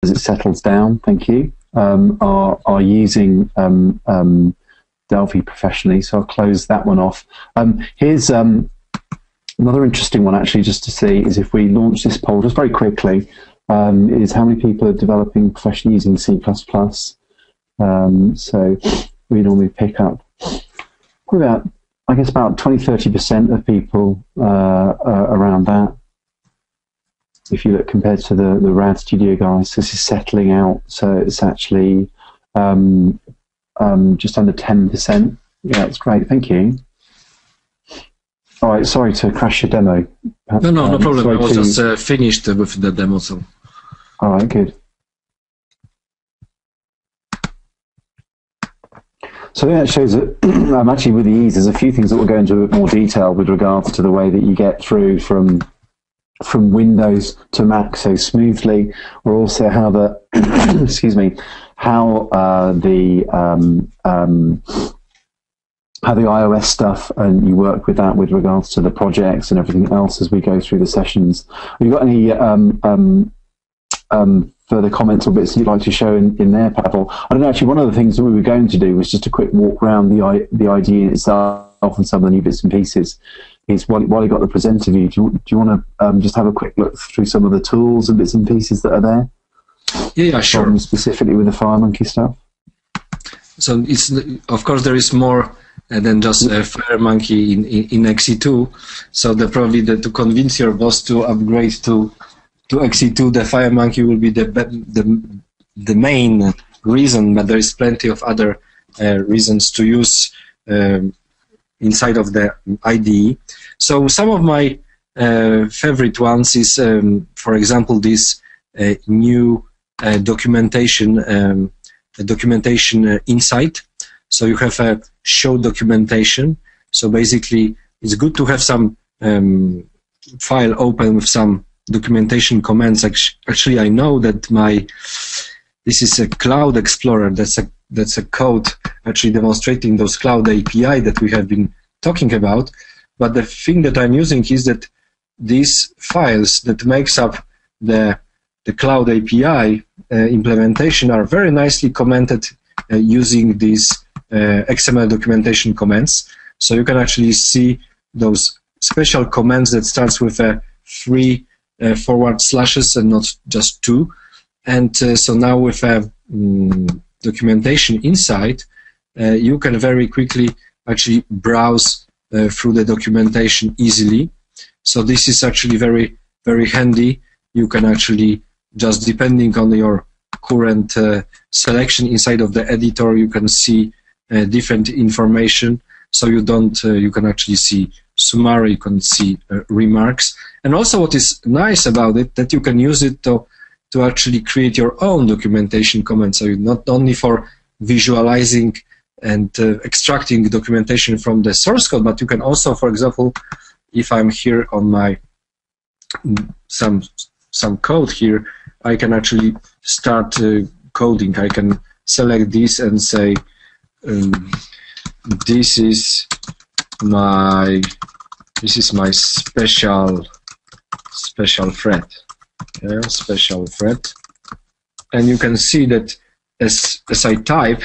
as it settles down, thank you, are using Delphi professionally. So I'll close that one off. Here's another interesting one, actually, just to see, is if we launch this poll just very quickly, is how many people are developing professionally using C++. So we normally pick up about, I guess, about 20–30% of people around that. If you look compared to the RAD Studio guys, this is settling out, so it's actually just under 10%. Yeah, that's great. Thank you. All right, sorry to crash your demo. No problem. I was just finished with the demo. So. All right, good. So yeah, it shows that actually with the ease, there's a few things that we'll go into a bit more detail with regards to the way that you get through from Windows to Mac so smoothly, or also how the excuse me, how the iOS stuff, and you work with that with regards to the projects and everything else as we go through the sessions. Have you got any further comments or bits you'd like to show in there, Pavel? I don't know, actually, one of the things that we were going to do was just a quick walk around the IDE itself and some of the new bits and pieces. Is while you got the presenter view, do you want to just have a quick look through some of the tools and bits and pieces that are there? Yeah, sure. Specifically with the FireMonkey stuff. So it's, of course, there is more than just FireMonkey in XE2. So probably to convince your boss to upgrade to XE2, the FireMonkey will be the main reason, but there is plenty of other reasons to use inside of the IDE. So some of my favorite ones is, for example, this new documentation insight. So you have a show documentation. So basically, it's good to have some file open with some documentation commands. Actually, I know that this is a Cloud Explorer. That's a code actually demonstrating those Cloud API that we have been talking about. But the thing that I'm using is that these files that makes up the Cloud API implementation are very nicely commented using these XML documentation commands. So you can actually see those special commands that starts with 3 forward slashes and not just 2. And so now with documentation inside, you can very quickly actually browse through the documentation easily. So this is actually very, very handy. You can actually, just depending on your current selection inside of the editor, you can see different information. So you can actually see summary, you can see remarks. And also what is nice about it, that you can use it to actually create your own documentation comments. So not only for visualizing and extracting documentation from the source code, but you can also, for example, if I'm here on my some code here, I can actually start coding. I can select this and say, this is my special thread. Yeah, special thread. And you can see that as I type,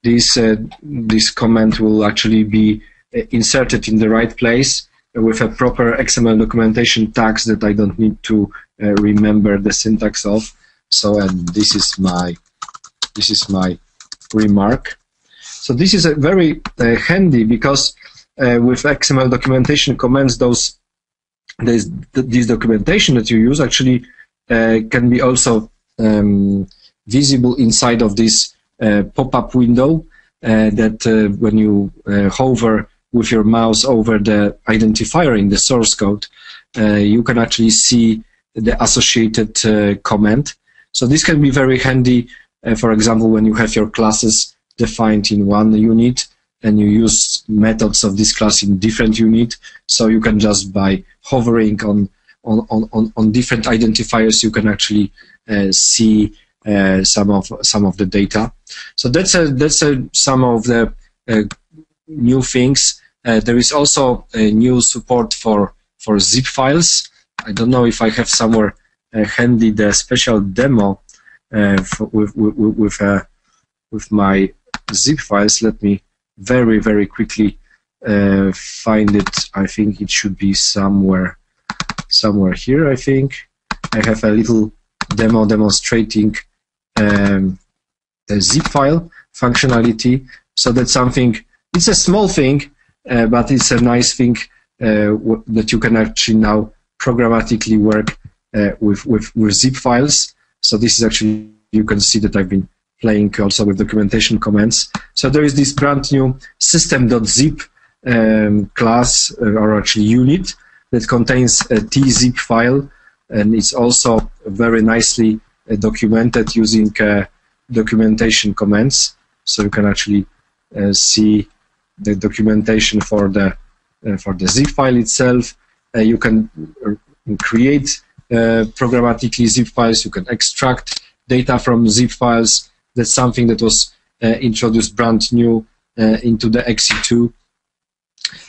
this comment will actually be inserted in the right place with a proper XML documentation tags that I don't need to remember the syntax of. So, and this is my remark. So this is a very handy, because with XML documentation commands, this documentation that you use actually can be also visible inside of this pop-up window that when you hover with your mouse over the identifier in the source code, you can actually see the associated comment. So this can be very handy, for example, when you have your classes defined in one unit and you use methods of this class in different unit. So you can just, by hovering on different identifiers, you can actually see some of the data. So that's some of the new things. There is also a new support for zip files. I don't know if I have somewhere handy the special demo with my zip files. Let me very quickly find it. I think it should be somewhere here. I think I have a little demo demonstrating the zip file functionality. So that's something. It's a small thing, but it's a nice thing that you can actually now programmatically work with zip files. So this is actually, you can see that I've been playing also with documentation commands. So there is this brand new system.zip class, or actually unit, that contains a tzip file, and it's also very nicely documented using documentation commands. So you can actually see the documentation for the zip file itself. You can create programmatically zip files. You can extract data from zip files. That's something that was introduced brand new into the XE2.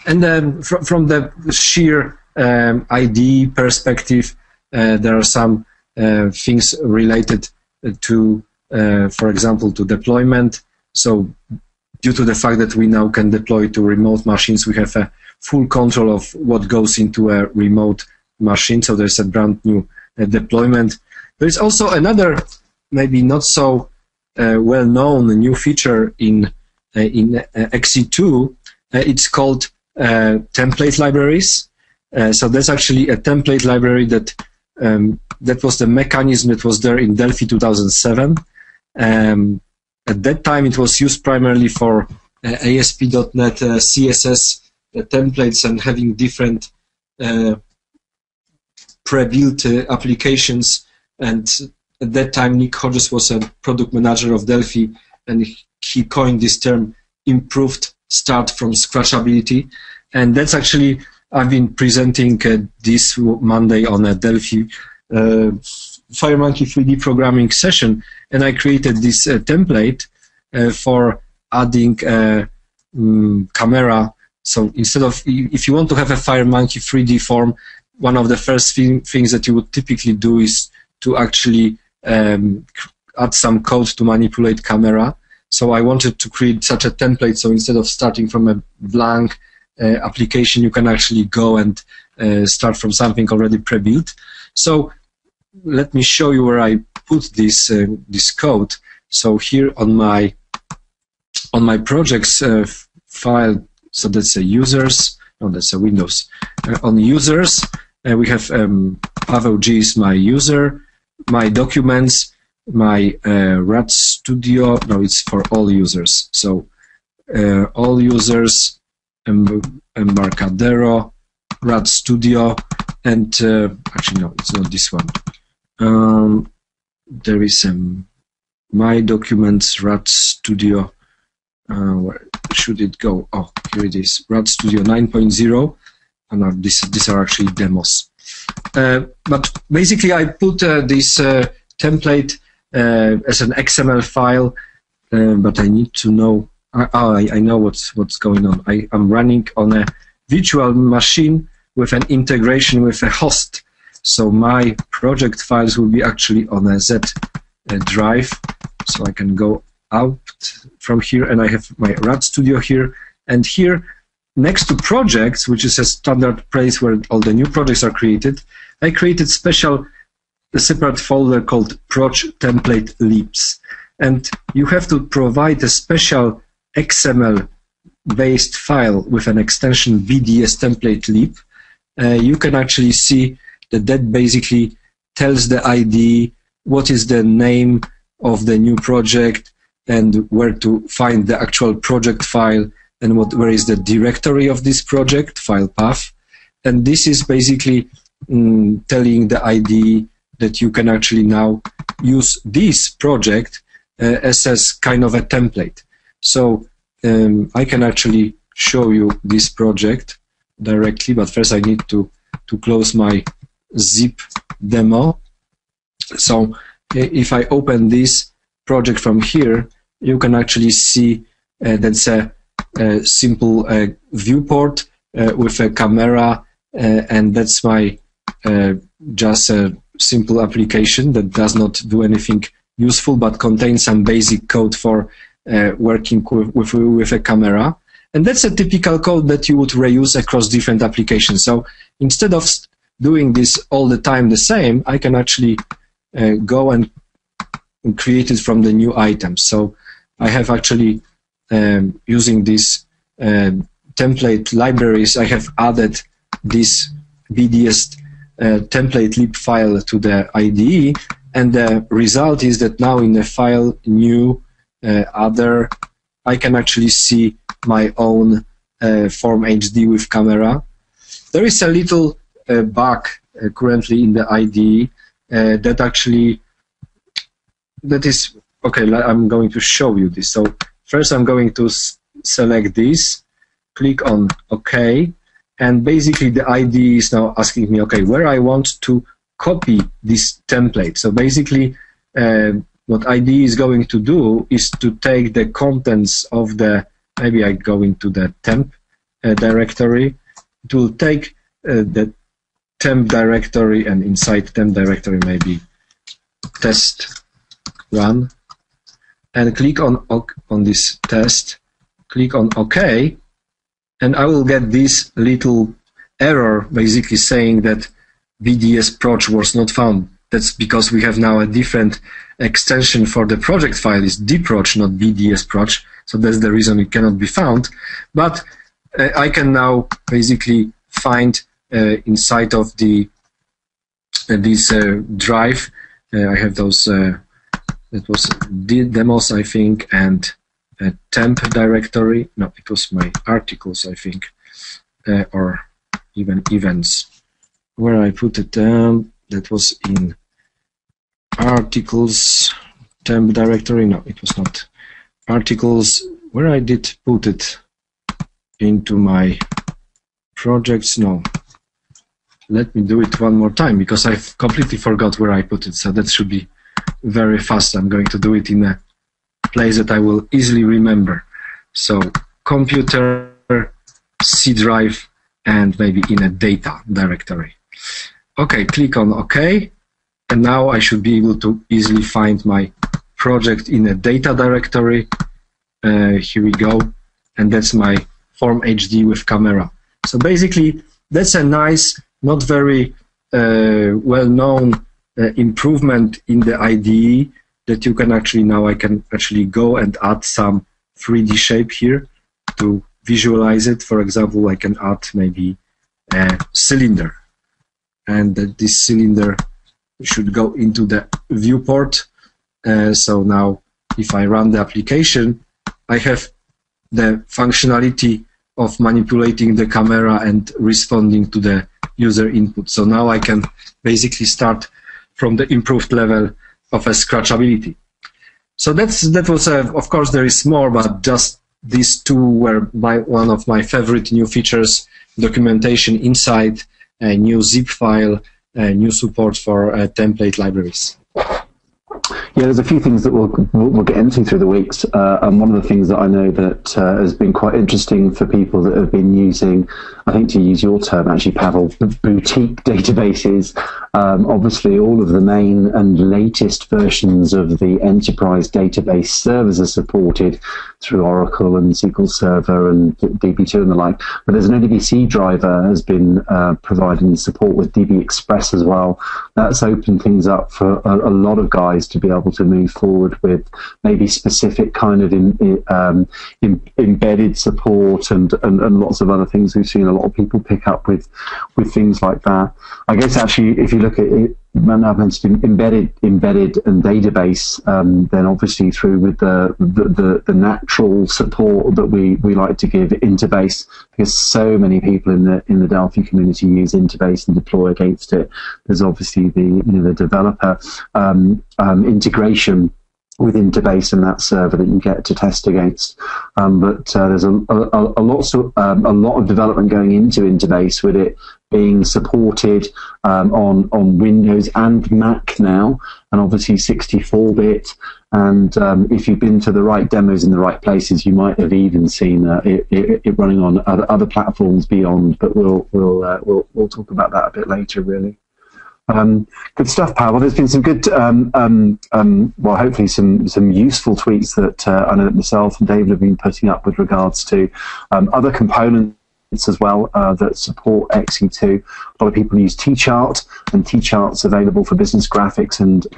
And then from the sheer IDE perspective, there are some things related to, for example, to deployment. So due to the fact that we now can deploy to remote machines, we have a full control of what goes into a remote machine. So there's a brand new deployment. There's also another, maybe not so well-known new feature in XE2. It's called template libraries. So that's actually a template library that was the mechanism that was there in Delphi 2007. At that time, it was used primarily for ASP.NET CSS templates and having different pre-built applications. And at that time, Nick Hodges was a product manager of Delphi, and he coined this term improved start from scratch ability. And that's actually, I've been presenting this Monday on a Delphi FireMonkey 3D programming session, and I created this template for adding camera. So instead of, if you want to have a FireMonkey 3D form, one of the first things that you would typically do is to actually add some code to manipulate camera. So I wanted to create such a template, so instead of starting from a blank application, you can actually go and start from something already pre-built. So let me show you where I put this this code. So here on my projects file, so that's a users. No, that's a Windows. On users, we have Pavel G is my user, my documents, my RAD Studio. No, it's for all users. So all users, Embarcadero, RAD Studio, and actually no, it's not this one. There is my documents, RAD Studio. Where should it go? Oh, here it is, RAD Studio 9.0, and these are actually demos. But basically, I put this template as an XML file, but I need to know. I know what's going on. I'm running on a virtual machine with an integration with a host. So my project files will be actually on a Z drive. So I can go out from here, and I have my RAD Studio here. And here, next to projects, which is a standard place where all the new projects are created, I created a separate folder called Proj Template Libs. And you have to provide a special XML-based file with an extension VDS template lib. You can actually see that basically tells the IDE what is the name of the new project and where to find the actual project file and where is the directory of this project, file path. And this is basically telling the IDE that you can actually now use this project as a kind of a template. So I can actually show you this project directly, but first I need to close my zip demo. So if I open this project from here, you can actually see that's a simple viewport with a camera, and that's my just a simple application that does not do anything useful, but contains some basic code for working with a camera. And that's a typical code that you would reuse across different applications. So instead of doing this all the time the same, I can actually go and create it from the new items. So I have actually, using these template libraries, I have added this BDS template lib file to the IDE, and the result is that now in the file new other, I can actually see my own form HD with camera. There is a little bug currently in the IDE that is okay. I'm going to show you this. So first I'm going to select this, click on OK, and basically the IDE is now asking me, okay, where I want to copy this template. So basically what IDE is going to do is to take the contents of the, maybe I go into the temp directory. It will take the temp directory, and inside temp directory maybe test run, and click on this test, click on OK, and I will get this little error basically saying that BDS proc was not found. That's because we have now a different extension for the project file is dproc, not BDS proc, so that's the reason it cannot be found. But I can now basically find inside of the this drive, I have those that was demos, I think, and temp directory. No, it was my articles, I think, or even events. Where I put it down, that was in articles, temp directory. No, it was not articles. Where I did put it into my projects. No, let me do it one more time because I've completely forgot where I put it. So that should be very fast. I'm going to do it in a place that I will easily remember. So computer, C drive, and maybe in a data directory. Okay, click on OK, and now I should be able to easily find my project in a data directory. Here we go, and that's my form HD with camera. So basically, that's a nice, not very well-known improvement in the IDE that you can actually, now I can actually go and add some 3D shape here to visualize it. For example, I can add maybe a cylinder, and that this cylinder should go into the viewport. So now if I run the application, I have the functionality of manipulating the camera and responding to the user input. So now I can basically start from the improved level of a scratchability. So that was, of course, there is more, but just these two were one of my favorite new features: documentation inside, a new zip file, new support for template libraries. Yeah, there's a few things that we'll get into through the weeks, and one of the things that I know that has been quite interesting for people that have been using, I think to use your term actually, Pavel, boutique databases. Obviously, all of the main and latest versions of the enterprise database servers are supported through Oracle and SQL Server and DB2 and the like. But there's an ODBC driver has been providing support with DB Express as well. That's opened things up for a lot of guys to be able to move forward with maybe specific kind of embedded support and lots of other things. We've seen a lot of people pick up with things like that. I guess actually, if you look at it, I've mentioned embedded and database, then obviously through with the natural support that we like to give Interbase, because so many people in the Delphi community use Interbase and deploy against it. There's obviously the developer integration with Interbase and that server that you get to test against, but there's a lot of development going into Interbase, with it being supported on Windows and Mac now, and obviously 64-bit. And if you've been to the right demos in the right places, you might have even seen it running on other platforms beyond. But we'll talk about that a bit later, really. Good stuff, Pavel. There's been some good, well, hopefully some useful tweets that I know that myself and David have been putting up with regards to other components as well that support XE2. A lot of people use T-Chart, and T-Chart's available for business graphics and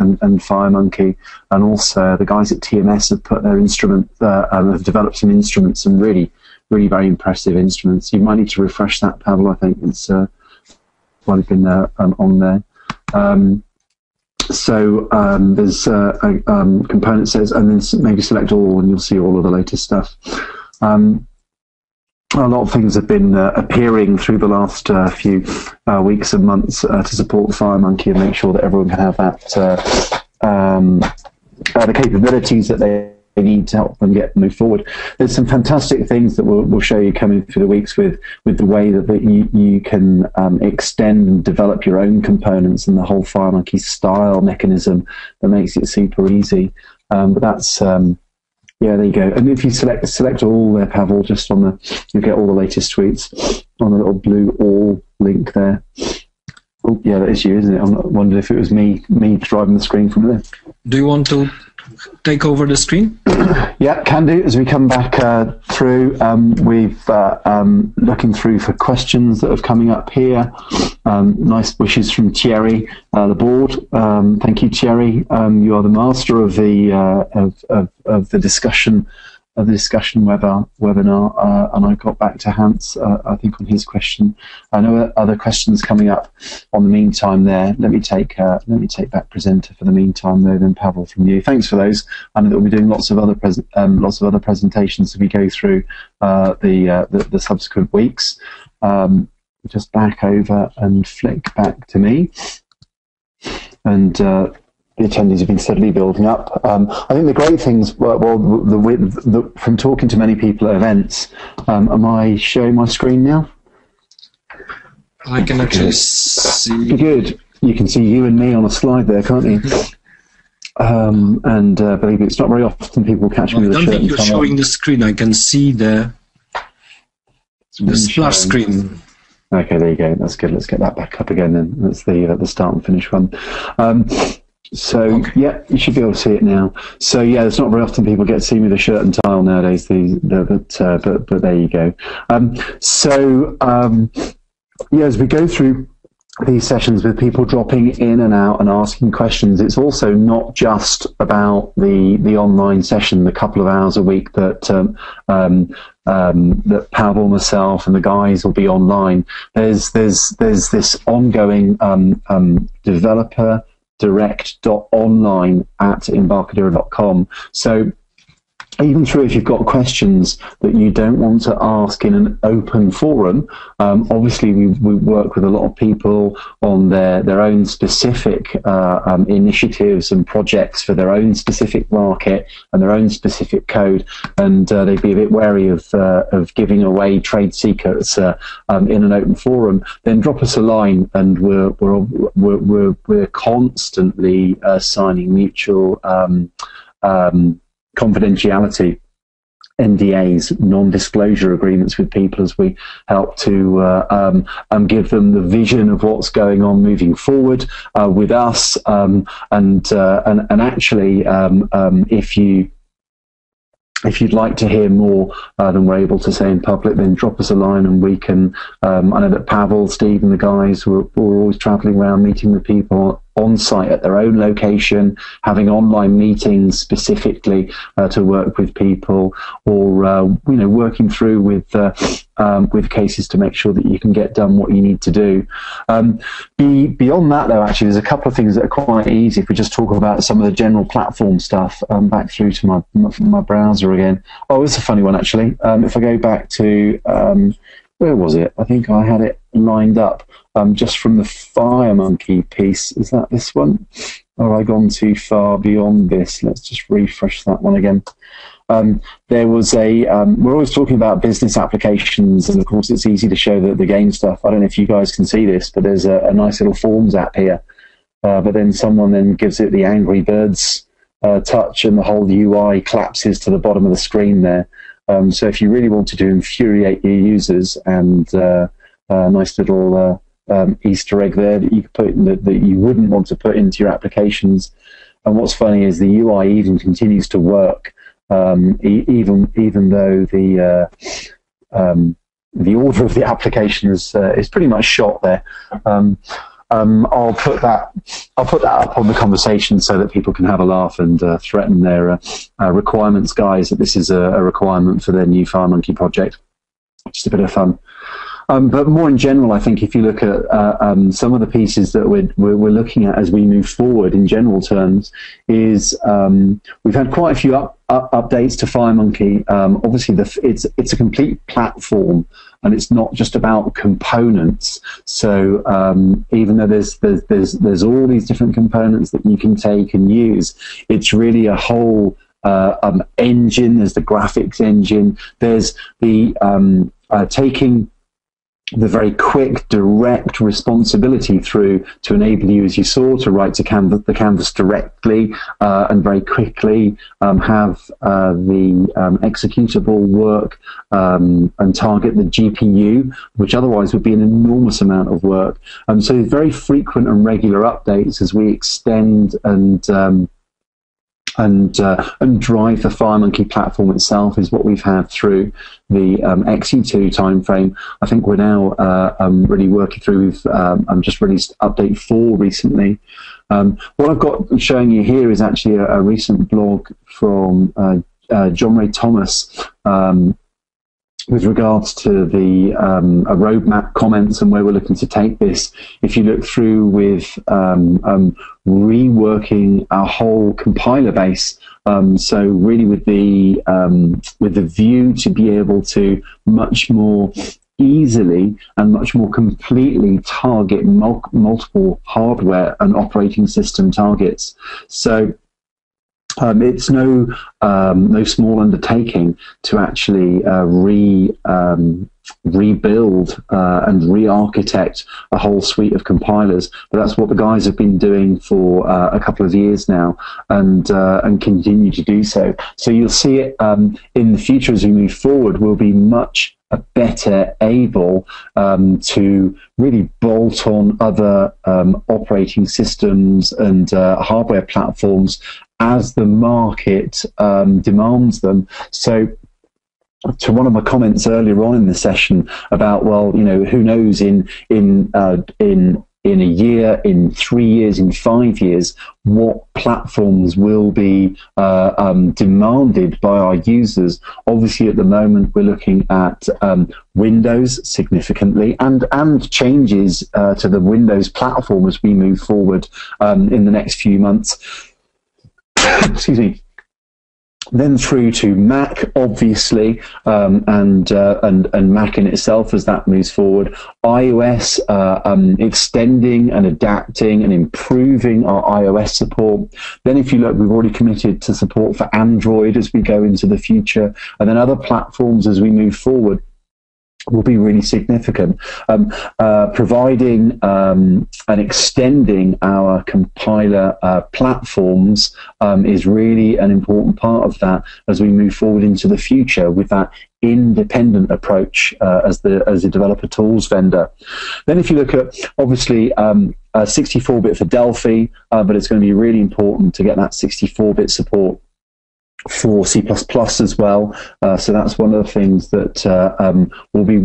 FireMonkey, and also the guys at TMS have put their instrument, have developed some instruments, some really very impressive instruments. You might need to refresh that, Pavel. I think it's might have been on there. There's a component says, and then maybe select all, and you'll see all of the latest stuff. A lot of things have been appearing through the last few weeks and months to support FireMonkey and make sure that everyone can have that the capabilities that they need to help them move forward. There's some fantastic things that we'll show you coming through the weeks with the way that you can extend and develop your own components and the whole FireMonkey style mechanism that makes it super easy. But that's yeah, there you go. And if you select all there, Pavel, just on the, you'll get all the latest tweets on the little blue all link there. Oh, yeah, that is you, isn't it? I'm not wondering if it was me driving the screen from there. Do you want to take over the screen? Yeah, can do. As we come back through, we've looking through for questions that are coming up here. Nice wishes from Thierry, the board. Thank you, Thierry. You are the master of the discussion. Of the discussion webinar, and I got back to Hans, I think, on his question. I know other questions coming up on the meantime there. Let me take back presenter for the meantime, though, then Pavel from you. Thanks for those. I know that we'll be doing lots of other presentations as we go through the subsequent weeks. Just back over and flick back to me. And the attendees have been steadily building up. I think the great things, from talking to many people at events, am I showing my screen now? I can actually see. Good. You can see you and me on a slide there, can't you? Believe me, it's not very often people catch me with a shirt. I don't think you're showing the screen. I can see the splash screen. Okay, there you go. That's good. Let's get that back up again then. That's the start and finish one. Yeah, you should be able to see it now. So yeah, it's not very often people get to see me with a shirt and tie on nowadays. But there you go. Yeah, as we go through these sessions with people dropping in and out and asking questions, it's also not just about the online session, the couple of hours a week that that Pavel, myself, and the guys will be online. There's this ongoing developer direct.online at embarcadero.com. So even through if you've got questions that you don't want to ask in an open forum, obviously we work with a lot of people on their own specific initiatives and projects for their own specific market and their own specific code, and they'd be a bit wary of giving away trade secrets in an open forum. Then drop us a line, and we're constantly signing mutual confidentiality NDAs, non-disclosure agreements with people as we help to give them the vision of what's going on moving forward with us, and actually if you'd like to hear more than we're able to say in public, then drop us a line and we can. I know that Pavel, Steve, and the guys were always travelling around meeting with people on site at their own location, having online meetings specifically to work with people, or working through with cases to make sure that you can get done what you need to do. Beyond that, though, actually, there's a couple of things that are quite easy. If we just talk about some of the general platform stuff, back through to my browser again. Oh, it's a funny one, actually. If I go back to where was it? I think I had it lined up just from the FireMonkey piece. Is that this one? Or have I gone too far beyond this? Let's just refresh that one again. There was we're always talking about business applications, and of course it's easy to show the game stuff. I don't know if you guys can see this, but there's a nice little Forms app here. But then someone then gives it the Angry Birds touch, and the whole UI collapses to the bottom of the screen there. So if you really wanted to infuriate your users, and nice little Easter egg there that you could put that you wouldn't want to put into your applications. And what's funny is the UI even continues to work, even though the order of the application is pretty much shot there. I'll put that up on the conversation so that people can have a laugh and threaten their requirements guys that this is a requirement for their new FireMonkey project. Just a bit of fun. But more in general, I think if you look at some of the pieces that we're looking at as we move forward in general terms, is we've had quite a few updates to FireMonkey. Obviously, it's a complete platform, and it's not just about components. So even though there's all these different components that you can take and use, it's really a whole engine. There's the graphics engine. There's the taking the very quick, direct responsibility through to enable you, as you saw, to write to the canvas directly and very quickly have the executable work and target the GPU, which otherwise would be an enormous amount of work. So very frequent and regular updates as we extend and drive the FireMonkey platform itself is what we've had through the XE2 timeframe. I think we're now really working through. We've just released update 4 recently. What I've got showing you here is actually a recent blog from John Ray Thomas with regards to the a roadmap comments and where we're looking to take this. If you look through with reworking our whole compiler base, so really with the view to be able to much more easily and much more completely target multiple hardware and operating system targets. So it's no small undertaking to actually rebuild and re-architect a whole suite of compilers. But that's what the guys have been doing for a couple of years now, and continue to do so. So you'll see it in the future as we move forward. We'll be much better able to really bolt on other operating systems and hardware platforms as the market demands them. So to one of my comments earlier on in the session about, well, you know, who knows in a year, in 3 years, in 5 years, what platforms will be demanded by our users. Obviously, at the moment, we're looking at Windows significantly and changes to the Windows platform as we move forward in the next few months. Excuse me. Then through to Mac, obviously, and Mac in itself as that moves forward. iOS, extending and adapting and improving our iOS support. Then if you look, we've already committed to support for Android as we go into the future, and then other platforms as we move forward will be really significant. Providing and extending our compiler platforms is really an important part of that as we move forward into the future with that independent approach as a developer tools vendor. Then if you look at, obviously, 64-bit for Delphi, but it's going to be really important to get that 64-bit support for C++ as well. So that's one of the things that we've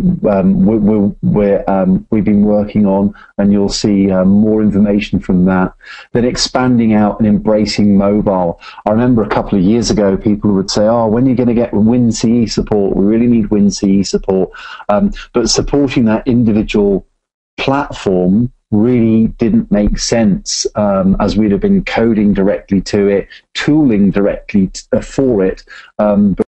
been working on, and you'll see more information from that. Then expanding out and embracing mobile. I remember a couple of years ago, people would say, oh, when are you going to get WinCE support? We really need WinCE support. But supporting that individual platform really didn't make sense, as we'd have been coding directly to it, tooling directly for it, but